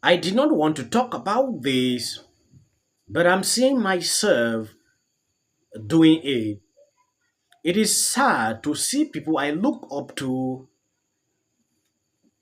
I did not want to talk about this, but I'm seeing myself doing it. It is sad to see people I look up to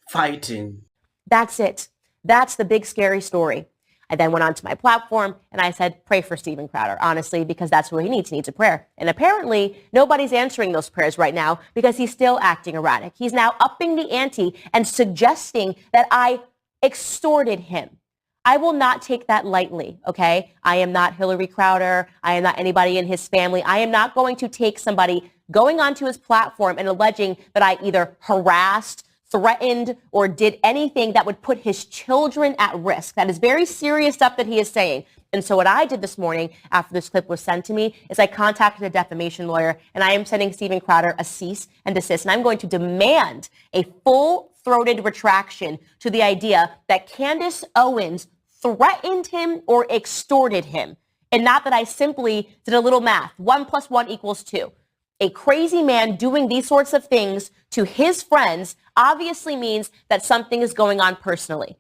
fighting. That's it. That's the big scary story. I then went onto my platform and I said, pray for Steven Crowder, honestly, because that's what he needs. He needs a prayer. And apparently nobody's answering those prayers right now because he's still acting erratic. He's now upping the ante and suggesting that I extorted him. I will not take that lightly, okay? I am not Hilary Crowder. I am not anybody in his family. I am not going to take somebody going onto his platform and alleging that I either harassed, threatened, or did anything that would put his children at risk. That is very serious stuff that he is saying. And so what I did this morning after this clip was sent to me is I contacted a defamation lawyer, and I am sending Steven Crowder a cease and desist. And I'm going to demand a full-throated retraction to the idea that Candace Owens threatened him or extorted him. And not that I simply did a little math. 1 + 1 = 2. A crazy man doing these sorts of things to his friends obviously means that something is going on personally.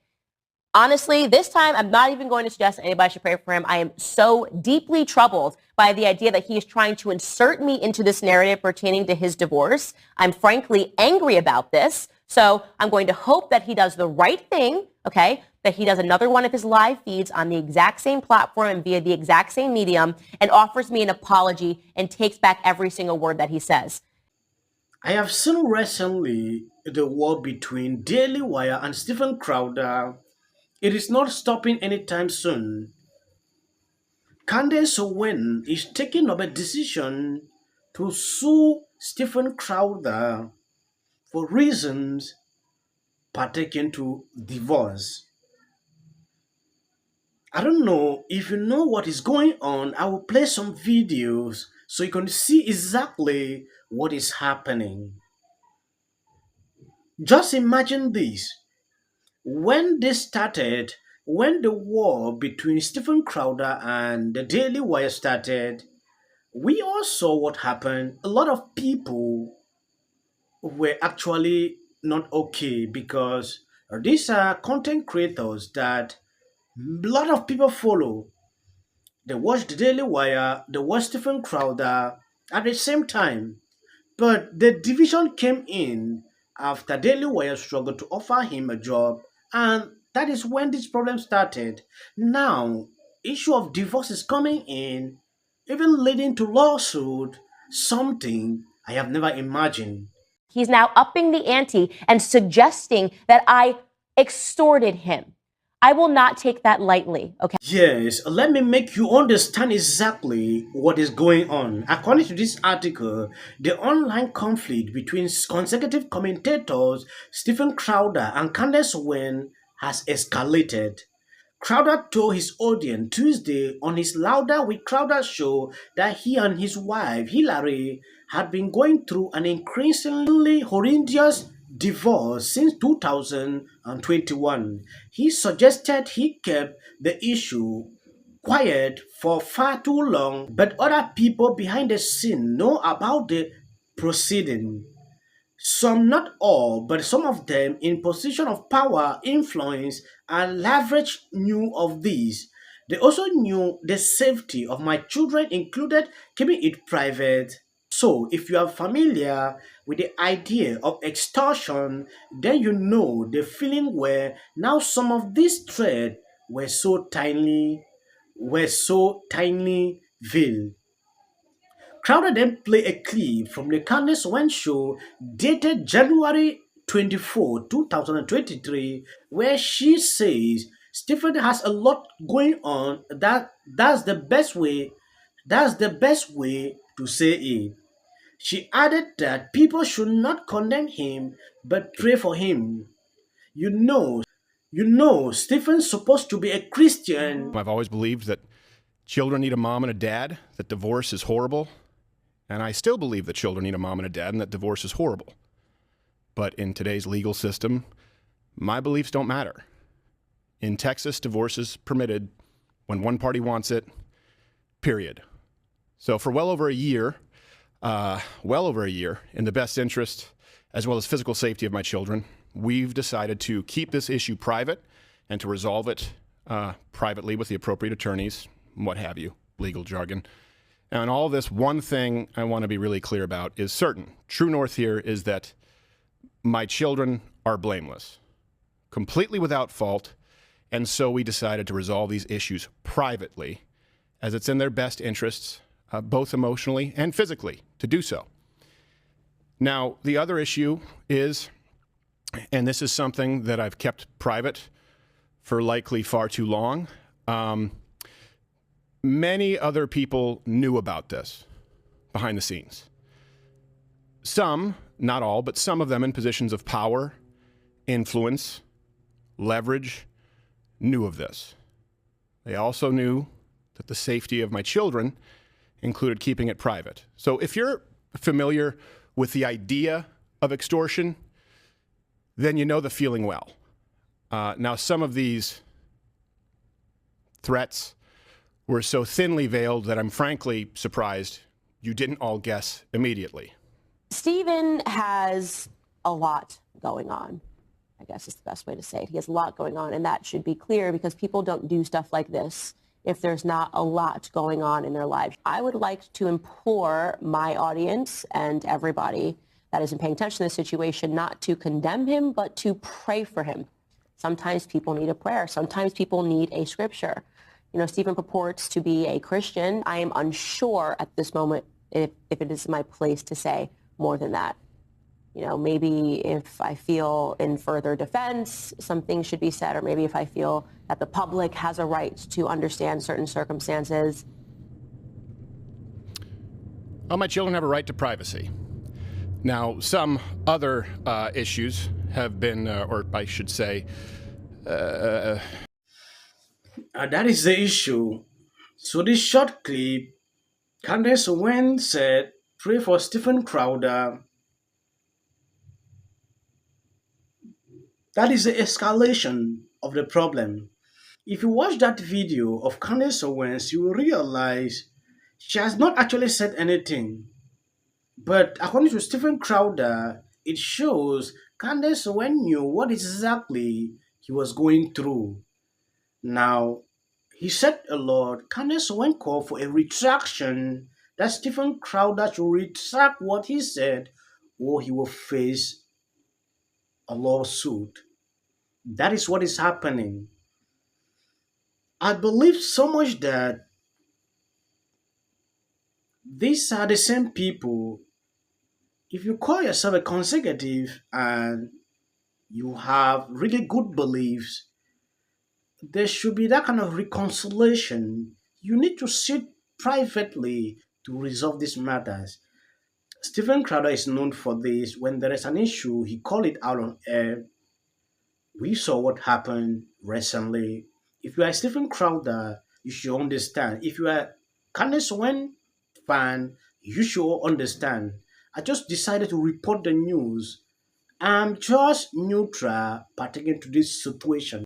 Honestly, this time, I'm not even going to suggest that anybody should pray for him. I am so deeply troubled by the idea that he is trying to insert me into this narrative pertaining to his divorce. I'm frankly angry about this. So I'm going to hope that he does the right thing, okay? That he does another one of his live feeds on the exact same platform and via the exact same medium and offers me an apology and takes back every single word that he says. I have seen recently the war between Daily Wire and Stephen Crowder. It is not stopping anytime soon. Candace Owens is taking up a decision to sue Stephen Crowder for reasons pertaining to divorce. I don't know if you know what is going on. I will play some videos so you can see exactly what is happening. Just imagine this. When this started, when the war between Stephen Crowder and the Daily Wire started, we all saw what happened. A lot of people were actually not okay because these are content creators that a lot of people follow. They watch the Daily Wire, they watch Stephen Crowder at the same time. But the division came in after Daily Wire struggled to offer him a job, and that is when this problem started. Now, issue of divorce is coming in, even leading to lawsuit, something I have never imagined. He's now upping the ante and suggesting that I extorted him. I will not take that lightly, okay? Yes, let me make you understand exactly what is going on. According to this article, the online conflict between consecutive commentators Stephen Crowder and Candace Owens has escalated. Crowder told his audience Tuesday on his Louder with Crowder show that he and his wife, Hilary, had been going through an increasingly horrendous divorce since 2021. He suggested he kept the issue quiet for far too long, but other people behind the scene know about the proceeding. Some, not all, but some of them in position of power, influence, and leverage knew of this. They also knew the safety of my children included keeping it private. So, if you are familiar with the idea of extortion, then you know the feeling where now some of these threads were so tiny veiled. Crowder then played a clip from the Candace Owens show dated January 24, 2023, where she says Stephen has a lot going on. That's the best way to say it. She added that people should not condemn him but pray for him. You know, Stephen's supposed to be a Christian. I've always believed that children need a mom and a dad, that divorce is horrible. And I still believe that children need a mom and a dad and that divorce is horrible. But in today's legal system, my beliefs don't matter. In Texas, divorce is permitted when one party wants it, period. So for well over a year, in the best interest as well as physical safety of my children, we've decided to keep this issue private and to resolve it privately with the appropriate attorneys, what have you, legal jargon. And all this, one thing I want to be really clear about is certain. True north here is that my children are blameless, completely without fault, and so we decided to resolve these issues privately, as it's in their best interests, both emotionally and physically, to do so. Now, the other issue is, and this is something that I've kept private for likely far too long, many other people knew about this behind the scenes. Some, not all, but some of them in positions of power, influence, leverage, knew of this. They also knew that the safety of my children included keeping it private. So if you're familiar with the idea of extortion, then you know the feeling well. Now, some of these threats were so thinly veiled that I'm frankly surprised you didn't all guess immediately. Stephen has a lot going on, I guess is the best way to say it. He has a lot going on, and that should be clear because people don't do stuff like this if there's not a lot going on in their lives. I would like to implore my audience and everybody that isn't paying attention to this situation not to condemn him, but to pray for him. Sometimes people need a prayer. Sometimes people need a scripture. You know, Stephen purports to be a Christian. I am unsure at this moment if it is my place to say more than that. You know, maybe if I feel in further defense, some things should be said, or maybe if I feel that the public has a right to understand certain circumstances. Well, my children have a right to privacy. Now, some other issues have been, or I should say, That is the issue. So this short clip, Candace Owens said, pray for Stephen Crowder. That is the escalation of the problem. If you watch that video of Candace Owens, you will realize she has not actually said anything. But according to Stephen Crowder, it shows Candace Owens knew what exactly he was going through. Now, he said a lot. Candace Owens called for a retraction that Stephen Crowder should retract what he said or he will face a lawsuit. That is what is happening. I believe so much that these are the same people. If you call yourself a consecutive and you have really good beliefs, there should be that kind of reconciliation. You need to sit privately to resolve these matters. Stephen Crowder is known for this. When there is an issue, he call it out on air. We saw what happened recently. If you are Stephen Crowder, you should understand. If you are Candace Owens fan, you should understand. I just decided to report the news. I'm just neutral pertaining to this situation.